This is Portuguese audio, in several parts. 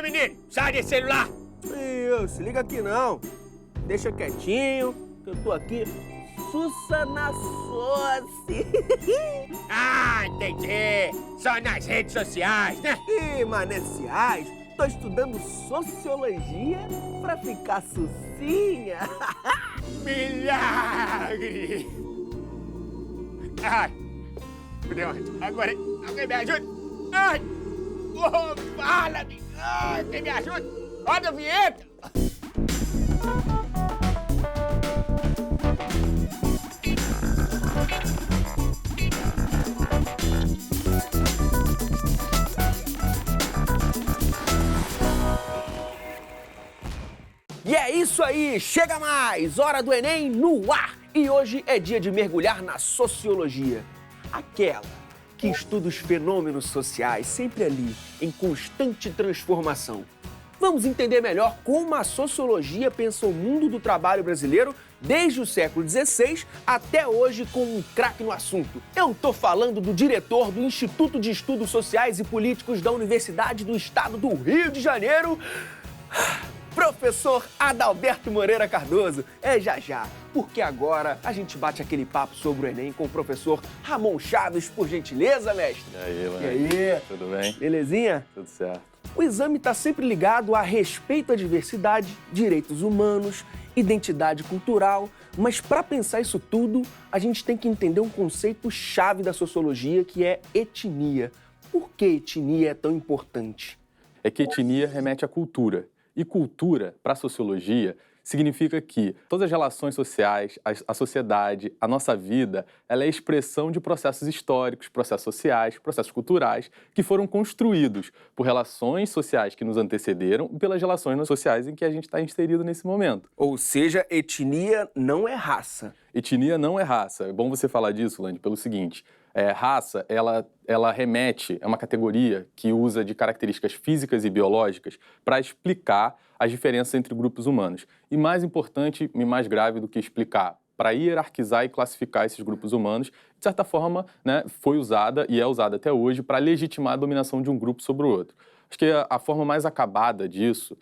menino, sai desse celular. Se liga aqui não. Deixa quietinho, que eu tô aqui sussa na sosse. Ah, entendi. Só nas redes sociais, né? Ih, maneciais, tô estudando sociologia pra ficar sucinha. Milagre! Ai, pronto. Agora, alguém me ajuda? Ai! Oh, fala-me! Ai, quem me ajuda? Roda a vinheta! E é isso aí, chega mais! Hora do Enem no ar! E hoje é dia de mergulhar na sociologia. Aquela que estuda os fenômenos sociais, sempre ali, em constante transformação. Vamos entender melhor como a sociologia pensa o mundo do trabalho brasileiro desde o século XVI até hoje com um craque no assunto. Eu tô falando do diretor do Instituto de Estudos Sociais e Políticos da Universidade do Estado do Rio de Janeiro, professor Adalberto Moreira Cardoso. É já, porque agora a gente bate aquele papo sobre o Enem com o professor Ramon Chaves, por gentileza, mestre. E aí, mano? E aí? Tudo bem? Belezinha? Tudo certo. O exame está sempre ligado a respeito à diversidade, direitos humanos, identidade cultural, mas para pensar isso tudo, a gente tem que entender um conceito chave da sociologia, que é etnia. Por que etnia é tão importante? É que etnia remete à cultura. E cultura, para a sociologia, significa que todas as relações sociais, a sociedade, a nossa vida, ela é expressão de processos históricos, processos sociais, processos culturais, que foram construídos por relações sociais que nos antecederam e pelas relações sociais em que a gente está inserido nesse momento. Ou seja, etnia não é raça. Etnia não é raça. É bom você falar disso, Lande, pelo seguinte. Raça, ela remete a uma categoria que usa de características físicas e biológicas para explicar as diferenças entre grupos humanos. E mais importante e mais grave do que explicar, para hierarquizar e classificar esses grupos humanos, de certa forma, né, foi usada e é usada até hoje para legitimar a dominação de um grupo sobre o outro. Acho que a forma mais acabada disso,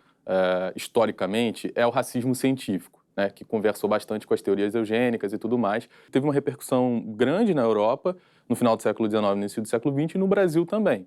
historicamente, é o racismo científico, né, que conversou bastante com as teorias eugênicas e tudo mais. Teve uma repercussão grande na Europa, no final do século XIX, no início do século XX, e no Brasil também.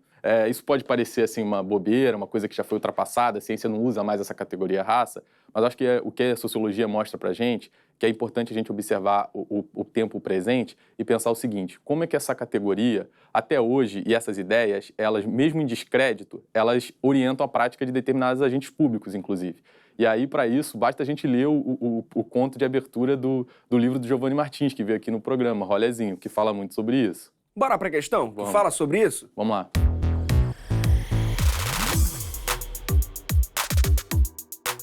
Isso pode parecer assim, uma bobeira, uma coisa que já foi ultrapassada, a ciência não usa mais essa categoria raça, mas acho que o que a sociologia mostra pra gente, que é importante a gente observar o tempo presente e pensar o seguinte: como é que essa categoria, até hoje, e essas ideias, elas, mesmo em descrédito, elas orientam a prática de determinados agentes públicos, inclusive. E aí, para isso, basta a gente ler o conto de abertura do livro do Giovanni Martins, que veio aqui no programa, Rolezinho, que fala muito sobre isso. Bora pra questão? Vamos. Tu fala sobre isso? Vamos lá.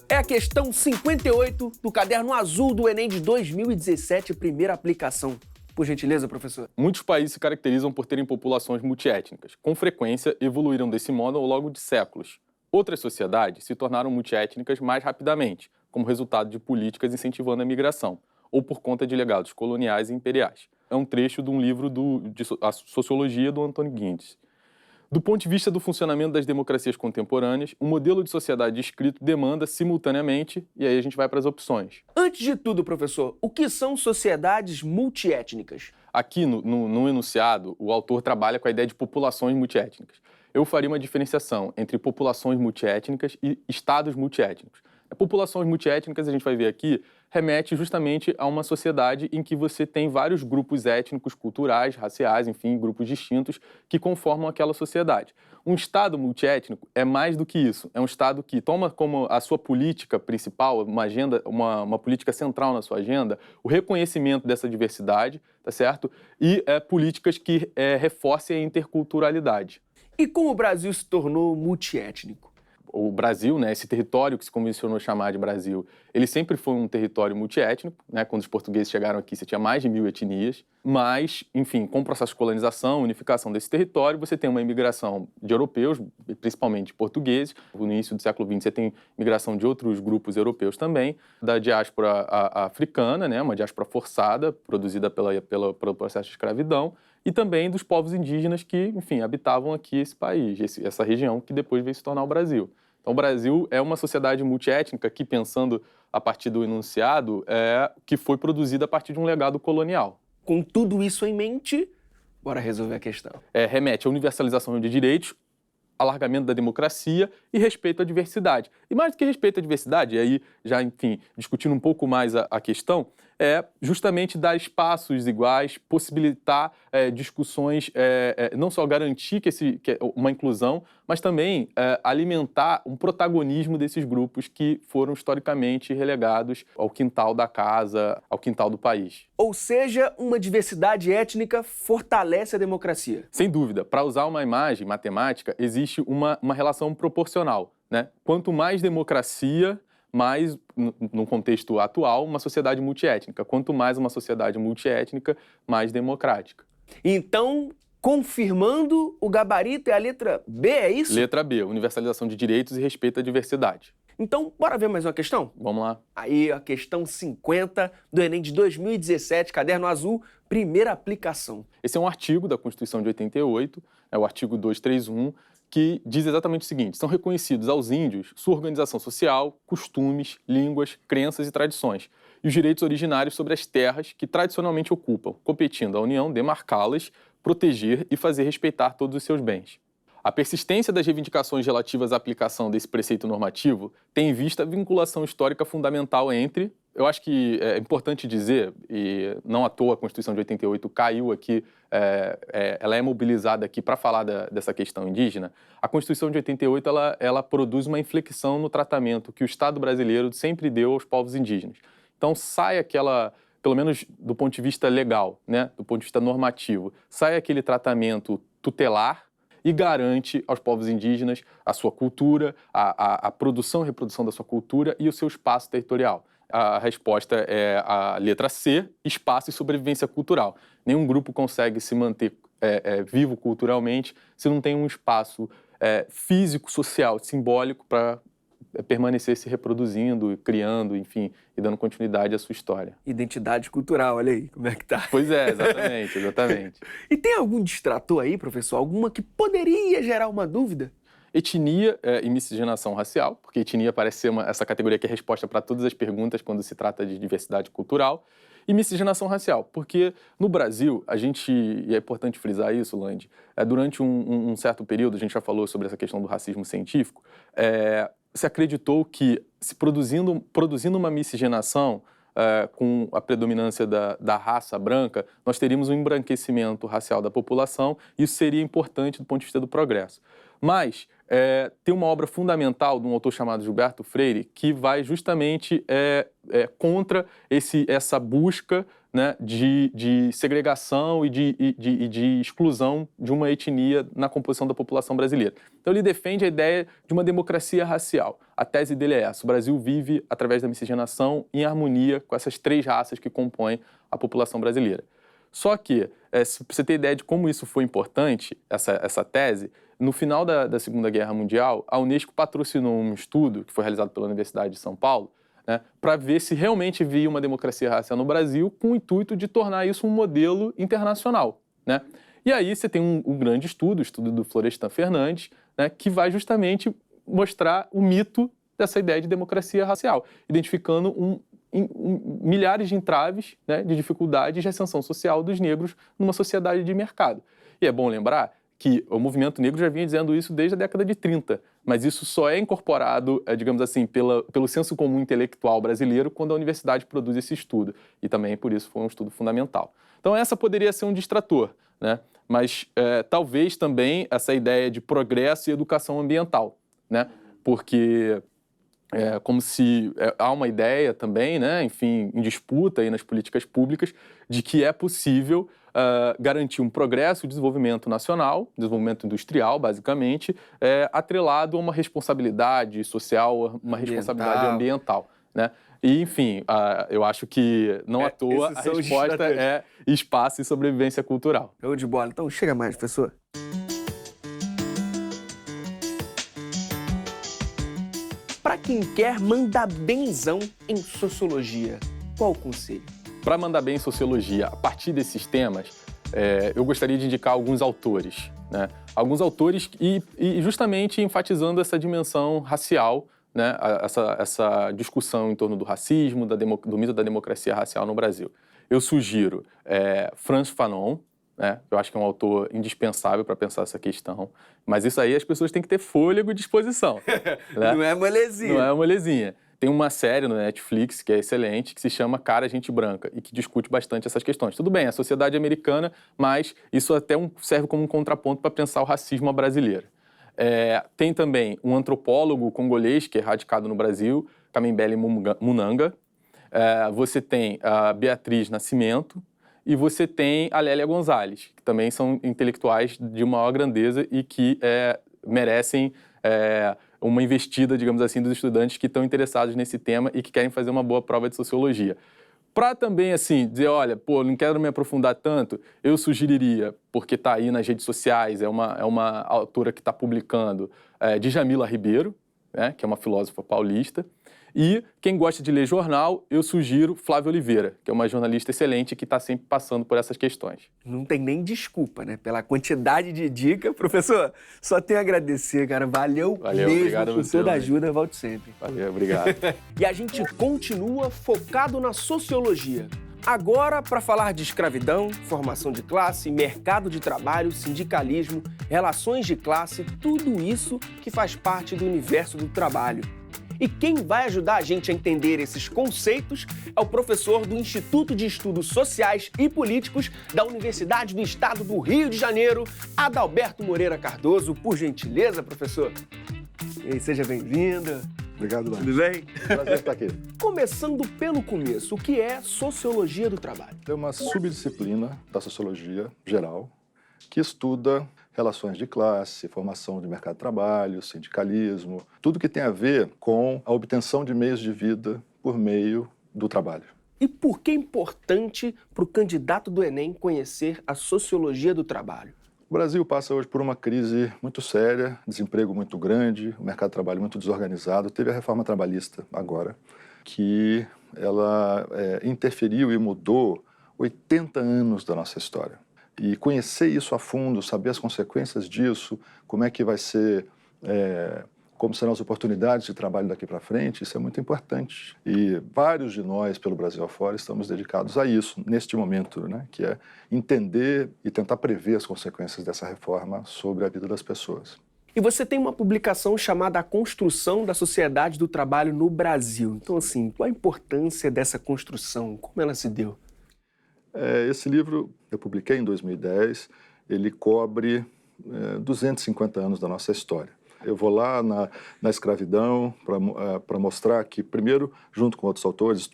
É a questão 58 do caderno azul do Enem de 2017, primeira aplicação. Por gentileza, professor. Muitos países se caracterizam por terem populações multiétnicas. Com frequência, evoluíram desse modo ao longo de séculos. Outras sociedades se tornaram multiétnicas mais rapidamente, como resultado de políticas incentivando a migração, ou por conta de legados coloniais e imperiais. É um trecho de um livro de Sociologia do Antônio Guindes. Do ponto de vista do funcionamento das democracias contemporâneas, um modelo de sociedade descrito demanda simultaneamente, e aí a gente vai para as opções. Antes de tudo, professor, o que são sociedades multiétnicas? Aqui no enunciado, o autor trabalha com a ideia de populações multiétnicas. Eu faria uma diferenciação entre populações multiétnicas e estados multiétnicos. Populações multiétnicas, a gente vai ver aqui, remete justamente a uma sociedade em que você tem vários grupos étnicos, culturais, raciais, enfim, grupos distintos que conformam aquela sociedade. Um Estado multiétnico é mais do que isso. É um Estado que toma como a sua política principal, uma agenda, uma política central na sua agenda, o reconhecimento dessa diversidade, tá certo? E políticas que reforcem a interculturalidade. E como o Brasil se tornou multiétnico? O Brasil, né, esse território que se convencionou chamar de Brasil, ele sempre foi um território multiétnico, né? Quando os portugueses chegaram aqui, você tinha mais de 1000 etnias, mas, enfim, com o processo de colonização, unificação desse território, você tem uma imigração de europeus, principalmente portugueses. No início do século XX, você tem imigração de outros grupos europeus também, da diáspora africana, né? Uma diáspora forçada, produzida pelo processo de escravidão, e também dos povos indígenas que, enfim, habitavam aqui esse país, essa região que depois veio se tornar o Brasil. Então, o Brasil é uma sociedade multiétnica que, pensando a partir do enunciado, que foi produzida a partir de um legado colonial. Com tudo isso em mente, bora resolver a questão. Remete à universalização de direitos, alargamento da democracia e respeito à diversidade. E mais do que respeito à diversidade, e aí já, enfim, discutindo um pouco mais a questão, é justamente dar espaços iguais, possibilitar discussões, não só garantir que uma inclusão, mas também alimentar um protagonismo desses grupos que foram historicamente relegados ao quintal da casa, ao quintal do país. Ou seja, uma diversidade étnica fortalece a democracia. Sem dúvida. Para usar uma imagem matemática, existe uma relação proporcional, né? Quanto mais democracia, mais, no contexto atual, uma sociedade multiétnica. Quanto mais uma sociedade multiétnica, mais democrática. Então, confirmando, o gabarito é a letra B, é isso? Letra B, universalização de direitos e respeito à diversidade. Então, bora ver mais uma questão? Vamos lá. Aí, a questão 50 do Enem de 2017, caderno azul, primeira aplicação. Esse é um artigo da Constituição de 88, é o artigo 231, que diz exatamente o seguinte: são reconhecidos aos índios sua organização social, costumes, línguas, crenças e tradições, e os direitos originários sobre as terras que tradicionalmente ocupam, competindo à União demarcá-las, proteger e fazer respeitar todos os seus bens. A persistência das reivindicações relativas à aplicação desse preceito normativo tem em vista a vinculação histórica fundamental entre, eu acho que é importante dizer, e não à toa a Constituição de 88 caiu aqui, ela é mobilizada aqui para falar dessa questão indígena. A Constituição de 88 ela produz uma inflexão no tratamento que o Estado brasileiro sempre deu aos povos indígenas. Então sai aquela, pelo menos do ponto de vista legal, né, do ponto de vista normativo, sai aquele tratamento tutelar e garante aos povos indígenas a sua cultura, a produção e reprodução da sua cultura e o seu espaço territorial. A resposta é a letra C, espaço e sobrevivência cultural. Nenhum grupo consegue se manter vivo culturalmente se não tem um espaço físico, social, simbólico para permanecer se reproduzindo, criando, enfim, e dando continuidade à sua história. Identidade cultural, olha aí como é que tá. Pois é, exatamente, exatamente. E tem algum distrator aí, professor? Alguma que poderia gerar uma dúvida? Etnia e miscigenação racial, porque etnia parece ser essa categoria que é resposta para todas as perguntas quando se trata de diversidade cultural, e miscigenação racial, porque no Brasil, e é importante frisar isso, Lande, durante um certo período, a gente já falou sobre essa questão do racismo científico, se acreditou que, se produzindo uma miscigenação com a predominância da raça branca, nós teríamos um embranquecimento racial da população, e isso seria importante do ponto de vista do progresso. Mas tem uma obra fundamental de um autor chamado Gilberto Freire que vai justamente contra essa busca, né, de segregação e de exclusão de uma etnia na composição da população brasileira. Então ele defende a ideia de uma democracia racial. A tese dele é essa: o Brasil vive através da miscigenação em harmonia com essas três raças que compõem a população brasileira. Só que, se você ter ideia de como isso foi importante, essa tese, no final da Segunda Guerra Mundial, a Unesco patrocinou um estudo que foi realizado pela Universidade de São Paulo, né, para ver se realmente havia uma democracia racial no Brasil, com o intuito de tornar isso um modelo internacional, né? E aí você tem um grande estudo, o estudo do Florestan Fernandes, né, que vai justamente mostrar o mito dessa ideia de democracia racial, identificando milhares de entraves, né, de dificuldades de ascensão social dos negros numa sociedade de mercado. E é bom lembrar que o movimento negro já vinha dizendo isso desde a década de 30, mas isso só é incorporado, digamos assim, pelo senso comum intelectual brasileiro quando a universidade produz esse estudo. E também, por isso, foi um estudo fundamental. Então, essa poderia ser um distrator, né? Mas talvez também essa ideia de progresso e educação ambiental, né? Porque como se há uma ideia também, né, enfim, em disputa aí nas políticas públicas, de que é possível garantir um progresso e desenvolvimento nacional, desenvolvimento industrial, basicamente, atrelado a uma responsabilidade social, uma responsabilidade ambiental, né? E, enfim, eu acho que, não à toa, a resposta é espaço e sobrevivência cultural. Show de bola. Então, chega mais, professor. Para quem quer mandar benzão em sociologia, qual o conselho? Para mandar bem em sociologia, a partir desses temas, eu gostaria de indicar alguns autores. né? Alguns autores, e justamente enfatizando essa dimensão racial, né? Essa discussão em torno do racismo, do mito da democracia racial no Brasil. Eu sugiro Frantz Fanon, né? Eu acho que é um autor indispensável para pensar essa questão, mas isso aí as pessoas têm que ter fôlego e disposição. Né? Não é molezinha. Não é molezinha. Tem uma série no Netflix que é excelente, que se chama Cara, Gente Branca, e que discute bastante essas questões. Tudo bem, é a sociedade americana, mas isso até serve como um contraponto para pensar o racismo brasileiro. Tem também um antropólogo congolês que é radicado no Brasil, Kamembele Munanga. Você tem a Beatriz Nascimento e você tem a Lélia Gonzalez, que também são intelectuais de maior grandeza e que merecem uma investida, digamos assim, dos estudantes que estão interessados nesse tema e que querem fazer uma boa prova de sociologia. Para também, assim, dizer, olha, não quero me aprofundar tanto, eu sugeriria, porque está aí nas redes sociais, é uma autora que está publicando, Djamila Ribeiro, né, que é uma filósofa paulista. E quem gosta de ler jornal, eu sugiro Flávia Oliveira, que é uma jornalista excelente que está sempre passando por essas questões. Não tem nem desculpa, né? Pela quantidade de dica. Professor, só tenho a agradecer, cara. Valeu mesmo obrigado por a você, toda a Luiz. ajuda. Volte sempre. Valeu, obrigado. E a gente continua focado na sociologia. Agora, para falar de escravidão, formação de classe, mercado de trabalho, sindicalismo, relações de classe, tudo isso que faz parte do universo do trabalho. E quem vai ajudar a gente a entender esses conceitos é o professor do Instituto de Estudos Sociais e Políticos da Universidade do Estado do Rio de Janeiro, Adalberto Moreira Cardoso. Por gentileza, professor. E aí, seja bem-vindo. Obrigado, Lance. Tudo bem? Prazer estar aqui. Começando pelo começo, o que é sociologia do trabalho? É uma subdisciplina da sociologia geral que estuda relações de classe, formação de mercado de trabalho, sindicalismo, tudo que tem a ver com a obtenção de meios de vida por meio do trabalho. E por que é importante para o candidato do Enem conhecer a sociologia do trabalho? O Brasil passa hoje por uma crise muito séria, desemprego muito grande, o mercado de trabalho muito desorganizado. Teve a reforma trabalhista agora, que ela interferiu e mudou 80 anos da nossa história. E conhecer isso a fundo, saber as consequências disso, como é que vai ser, como serão as oportunidades de trabalho daqui para frente, isso é muito importante. E vários de nós, pelo Brasil afora, estamos dedicados a isso, neste momento, né, que é entender e tentar prever as consequências dessa reforma sobre a vida das pessoas. E você tem uma publicação chamada A Construção da Sociedade do Trabalho no Brasil. Então, assim, qual a importância dessa construção? Como ela se deu? Esse livro eu publiquei em 2010, ele cobre 250 anos da nossa história. Eu vou lá na escravidão para mostrar que, primeiro, junto com outros autores,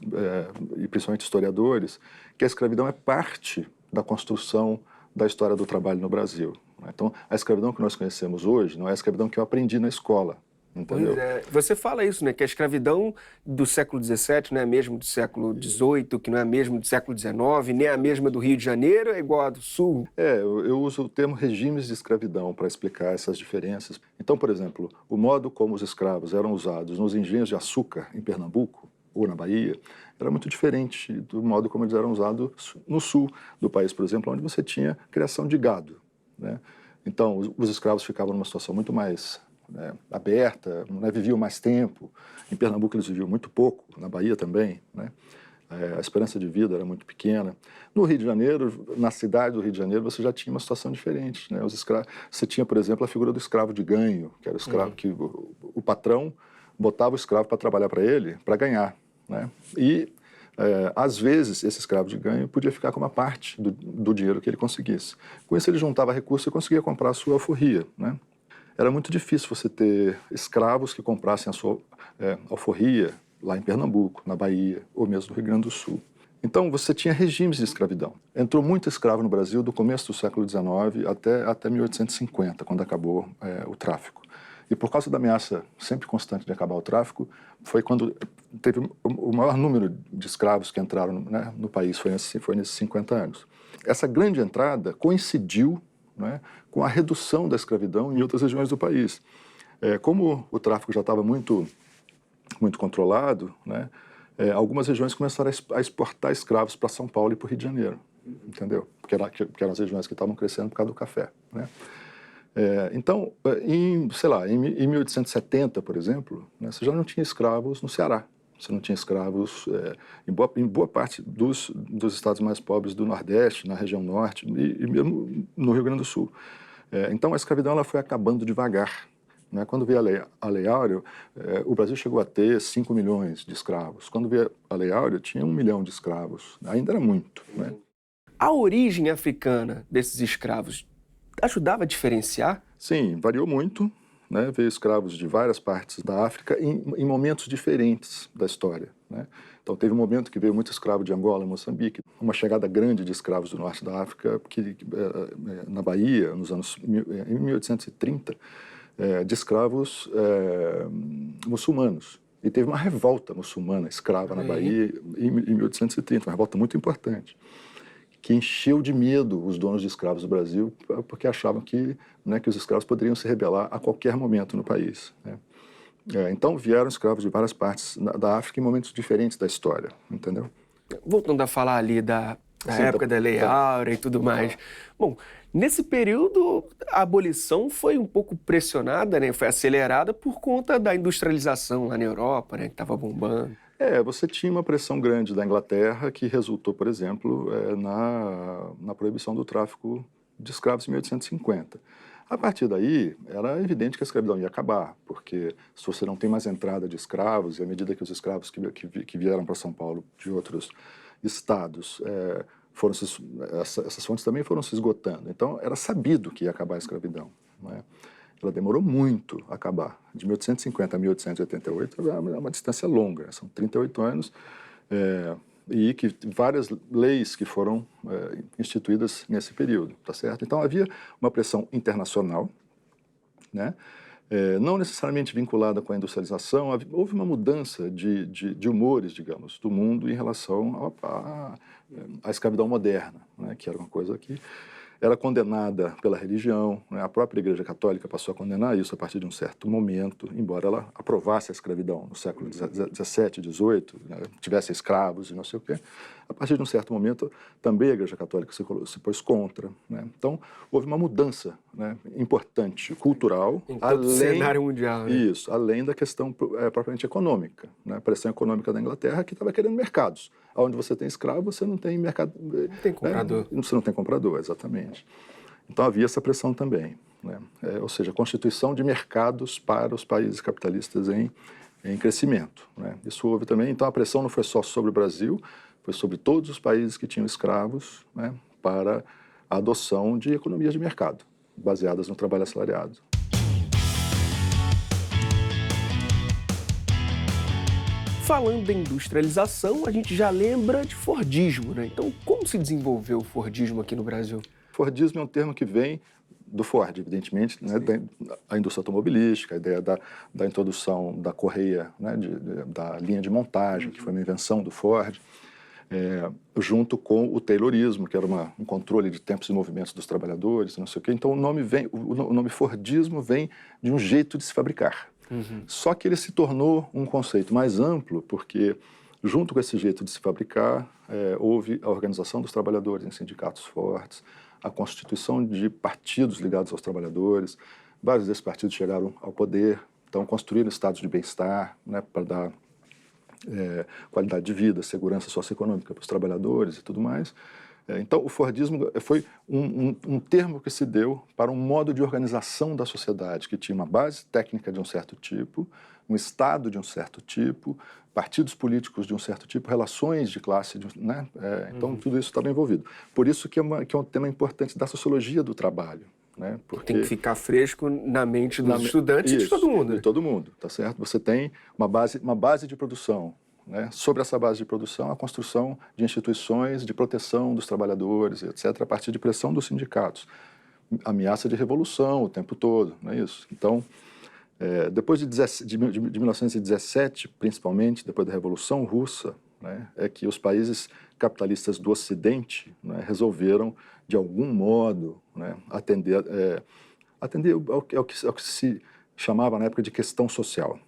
e principalmente historiadores, que a escravidão é parte da construção da história do trabalho no Brasil. Então, a escravidão que nós conhecemos hoje não é a escravidão que eu aprendi na escola. Entendeu? Pois é. Você fala isso, né? Que a escravidão do século XVII não é a mesma do século XVIII, que não é a mesma do século XIX, nem a mesma do Rio de Janeiro, é igual a do Sul. Eu uso o termo regimes de escravidão para explicar essas diferenças. Então, por exemplo, o modo como os escravos eram usados nos engenhos de açúcar em Pernambuco ou na Bahia era muito diferente do modo como eles eram usados no sul do país, por exemplo, onde você tinha criação de gado, né? Então, os escravos ficavam numa situação muito mais aberta, viviam mais tempo. Em Pernambuco eles viviam muito pouco, na Bahia também, né? A esperança de vida era muito pequena. No Rio de Janeiro, na cidade do Rio de Janeiro, você já tinha uma situação diferente, né? Você tinha, por exemplo, a figura do escravo de ganho, que era o escravo que o patrão botava o escravo para trabalhar para ele, para ganhar, né? E, às vezes, esse escravo de ganho podia ficar com uma parte do dinheiro que ele conseguisse. Com isso, ele juntava recursos e conseguia comprar a sua alforria, né? Era muito difícil você ter escravos que comprassem a sua alforria lá em Pernambuco, na Bahia, ou mesmo no Rio Grande do Sul. Então, você tinha regimes de escravidão. Entrou muito escravo no Brasil do começo do século XIX até 1850, quando acabou o tráfico. E por causa da ameaça sempre constante de acabar o tráfico, foi quando teve o maior número de escravos que entraram, né, no país, foi nesses 50 anos. Essa grande entrada coincidiu, né, com a redução da escravidão em outras regiões do país. Como o tráfico já estava muito controlado, né, algumas regiões começaram a exportar escravos para São Paulo e para o Rio de Janeiro, entendeu? Porque eram as regiões que estavam crescendo por causa do café, né? Então, em 1870, por exemplo, né, você já não tinha escravos no Ceará. Você não tinha escravos em boa parte dos estados mais pobres do Nordeste, na região Norte e mesmo no Rio Grande do Sul. Então, a escravidão ela foi acabando devagar. Né? Quando veio a Lei Áurea, o Brasil chegou a ter 5 milhões de escravos. Quando veio a Lei Áurea, tinha 1 milhão de escravos. Ainda era muito. Né? A origem africana desses escravos ajudava a diferenciar? Sim, variou muito. Né? Veio escravos de várias partes da África em momentos diferentes da história. Né? Então, teve um momento que veio muito escravo de Angola e Moçambique, uma chegada grande de escravos do norte da África, na Bahia, em 1830, de escravos muçulmanos. E teve uma revolta muçulmana escrava na Bahia em 1830, uma revolta muito importante, que encheu de medo os donos de escravos do Brasil, porque achavam que os escravos poderiam se rebelar a qualquer momento no país. Né? Então, vieram escravos de várias partes da África em momentos diferentes da história, entendeu? Voltando a falar ali da época da Lei Áurea e tudo mais. Bom, nesse período, a abolição foi um pouco pressionada, né? Foi acelerada por conta da industrialização lá na Europa, né? Que estava bombando. Você tinha uma pressão grande da Inglaterra que resultou, por exemplo, na proibição do tráfico de escravos em 1850. A partir daí, era evidente que a escravidão ia acabar, porque se você não tem mais entrada de escravos, e à medida que os escravos que vieram para São Paulo de outros estados, essas fontes também foram se esgotando. Então, era sabido que ia acabar a escravidão. Não é? Ela demorou muito a acabar. De 1850 a 1888 é uma distância longa, são 38 anos, e que várias leis que foram instituídas nesse período, tá certo? Então havia uma pressão internacional, né? Não necessariamente vinculada com a industrialização, houve uma mudança de humores, digamos, do mundo em relação à escravidão moderna, né? Que era uma coisa que era condenada pela religião, né? A própria Igreja Católica passou a condenar isso a partir de um certo momento, embora ela aprovasse a escravidão no século XVII, XVIII, né? Tivesse escravos e não sei o quê. A partir de um certo momento, também a Igreja Católica se pôs contra. Né? Então, houve uma mudança, né, importante, cultural. Em todo o cenário mundial. Né? Isso, além da questão propriamente econômica. Né? A pressão econômica da Inglaterra que estava querendo mercados. Onde você tem escravo, você não tem mercado. Não tem comprador. Você não tem comprador, exatamente. Então havia essa pressão também. Né? Ou seja, a constituição de mercados para os países capitalistas em crescimento. Né? Isso houve também. Então a pressão não foi só sobre o Brasil, foi sobre todos os países que tinham escravos, né, para a adoção de economias de mercado, baseadas no trabalho assalariado. Falando em industrialização, a gente já lembra de Fordismo, né? Então, como se desenvolveu o Fordismo aqui no Brasil? Fordismo é um termo que vem do Ford, evidentemente, né, da indústria automobilística, a ideia da introdução da correia, né, da linha de montagem, que foi uma invenção do Ford, junto com o Taylorismo, que era um controle de tempos e movimentos dos trabalhadores, não sei o quê. Então, o nome Fordismo vem de um jeito de se fabricar. Uhum. Só que ele se tornou um conceito mais amplo, porque, junto com esse jeito de se fabricar, houve a organização dos trabalhadores em sindicatos fortes, a constituição de partidos ligados aos trabalhadores. Vários desses partidos chegaram ao poder, então construíram estados de bem-estar, né, para dar qualidade de vida, segurança socioeconômica para os trabalhadores e tudo mais. Então, o Fordismo foi um termo que se deu para um modo de organização da sociedade, que tinha uma base técnica de um certo tipo, um Estado de um certo tipo, partidos políticos de um certo tipo, relações de classe, né? Então, tudo isso estava envolvido. Por isso que é um tema importante da sociologia do trabalho. Né? Porque tem que ficar fresco na mente dos estudantes e de todo mundo. De todo mundo, tá certo? Você tem uma base de produção. Né? Sobre essa base de produção, a construção de instituições de proteção dos trabalhadores, etc., a partir de pressão dos sindicatos. Ameaça de revolução o tempo todo, não é isso? Então, depois de 1917, principalmente, depois da Revolução Russa, né, é que os países capitalistas do Ocidente, né, resolveram, de algum modo, né, atender ao que se chamava na época de questão social.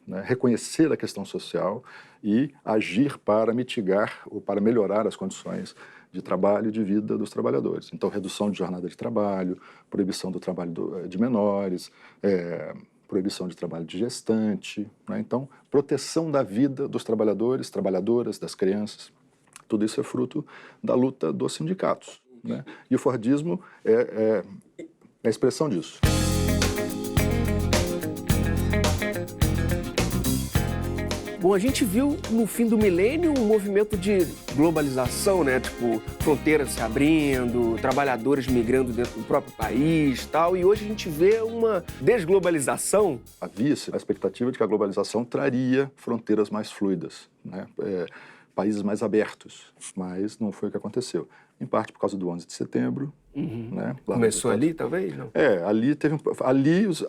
Né, reconhecer a questão social e agir para mitigar ou para melhorar as condições de trabalho e de vida dos trabalhadores. Então, redução de jornada de trabalho, proibição do trabalho de menores, proibição de trabalho de gestante, né? Então, proteção da vida dos trabalhadores, trabalhadoras, das crianças. Tudo isso é fruto da luta dos sindicatos, né? E o Fordismo é a expressão disso. Bom, a gente viu no fim do milênio um movimento de globalização, né? Tipo, fronteiras se abrindo, trabalhadores migrando dentro do próprio país e tal. E hoje a gente vê uma desglobalização. Havia-se a expectativa de que a globalização traria fronteiras mais fluidas, né? Países mais abertos, mas não foi o que aconteceu. Em parte por causa do 11 de setembro. Né? Começou ali, talvez? Não? Ali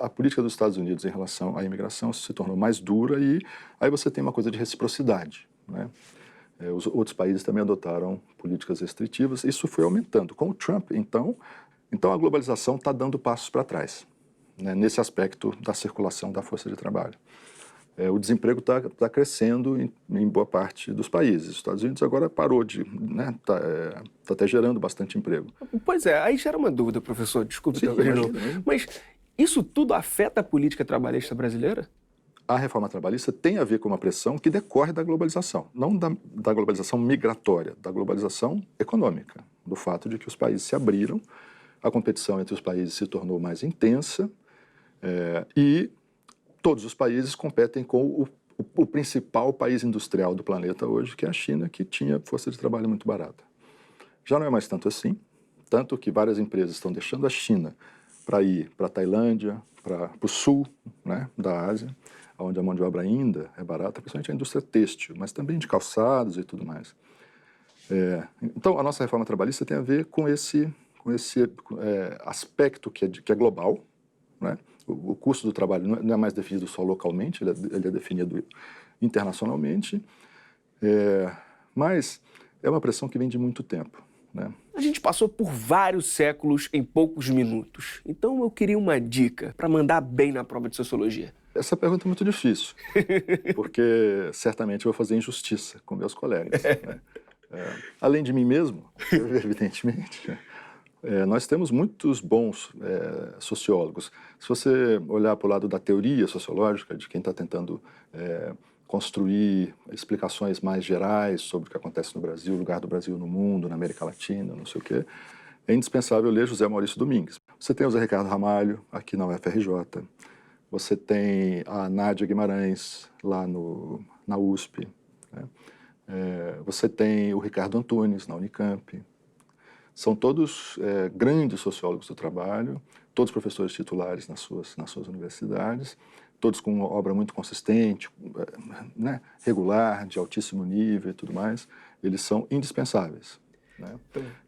a política dos Estados Unidos em relação à imigração se tornou mais dura e aí você tem uma coisa de reciprocidade, né? Os outros países também adotaram políticas restritivas. Isso foi aumentando. Com o Trump, então a globalização está dando passos para trás, né? Nesse aspecto da circulação da força de trabalho. O desemprego está crescendo em boa parte dos países. Os Estados Unidos agora parou de... Está até gerando bastante emprego. Pois é, aí gera uma dúvida, professor. Desculpe, mas isso tudo afeta a política trabalhista brasileira? A reforma trabalhista tem a ver com uma pressão que decorre da globalização. Não da globalização migratória, da globalização econômica. Do fato de que os países se abriram, a competição entre os países se tornou mais intensa e todos os países competem com o principal país industrial do planeta hoje, que é a China, que tinha força de trabalho muito barata. Já não é mais tanto assim, tanto que várias empresas estão deixando a China para ir para a Tailândia, para o sul, né, da Ásia, onde a mão de obra ainda é barata, principalmente a indústria têxtil, mas também de calçados e tudo mais. Então, a nossa reforma trabalhista tem a ver com esse aspecto que é global, né? O custo do trabalho não é mais definido só localmente, ele é definido internacionalmente, mas é uma pressão que vem de muito tempo, né? A gente passou por vários séculos em poucos minutos. Então eu queria uma dica para mandar bem na prova de sociologia. Essa pergunta é muito difícil, porque certamente eu vou fazer injustiça com meus colegas, né? Além de mim mesmo, evidentemente, nós temos muitos bons sociólogos. Se você olhar para o lado da teoria sociológica, de quem está tentando construir explicações mais gerais sobre o que acontece no Brasil, o lugar do Brasil no mundo, na América Latina, não sei o quê, é indispensável ler José Maurício Domingues. Você tem o Zé Ricardo Ramalho, aqui na UFRJ. Você tem a Nádia Guimarães, lá na USP, né? Você tem o Ricardo Antunes, na Unicamp. São todos grandes sociólogos do trabalho, todos professores titulares nas suas universidades, todos com uma obra muito consistente, né, regular, de altíssimo nível e tudo mais. Eles são indispensáveis, né?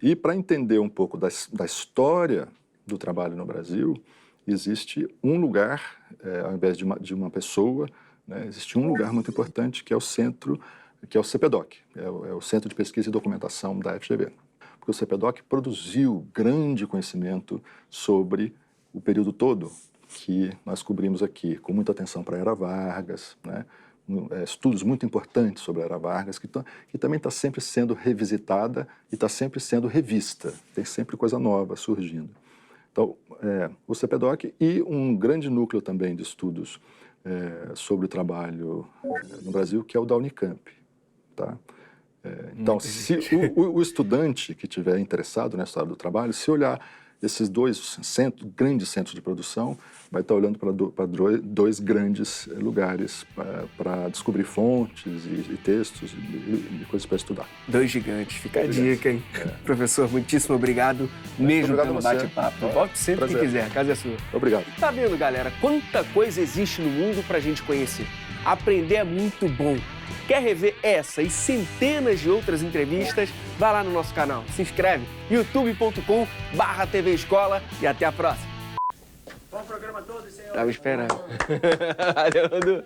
E para entender um pouco da história do trabalho no Brasil, existe um lugar, ao invés de uma pessoa, né, existe um lugar muito importante que é o centro, que é o CPDOC, é o Centro de Pesquisa e Documentação da FGV. Porque o CPDOC produziu grande conhecimento sobre o período todo que nós cobrimos aqui, com muita atenção para a Era Vargas, né? Estudos muito importantes sobre a Era Vargas, que também está sempre sendo revisitada e está sempre sendo revista, tem sempre coisa nova surgindo. Então, o CPDOC e um grande núcleo também de estudos sobre o trabalho no Brasil, que é o da Unicamp, tá? Então, se o estudante que estiver interessado na história do trabalho, se olhar esses dois grandes centros de produção, vai estar olhando para dois grandes lugares para descobrir fontes e textos e coisas para estudar. Dois gigantes. Fica a dica, hein? Professor, muitíssimo obrigado mesmo pelo bate-papo. Volte sempre que quiser, a casa é sua. Obrigado. Tá vendo, galera? Quanta coisa existe no mundo pra gente conhecer. Aprender é muito bom. Quer rever essa e centenas de outras entrevistas? Vai lá no nosso canal, se inscreve, youtube.com/TV Escola e até a próxima. Bom programa todo, senhor. Tava esperando. Valeu, Dudu.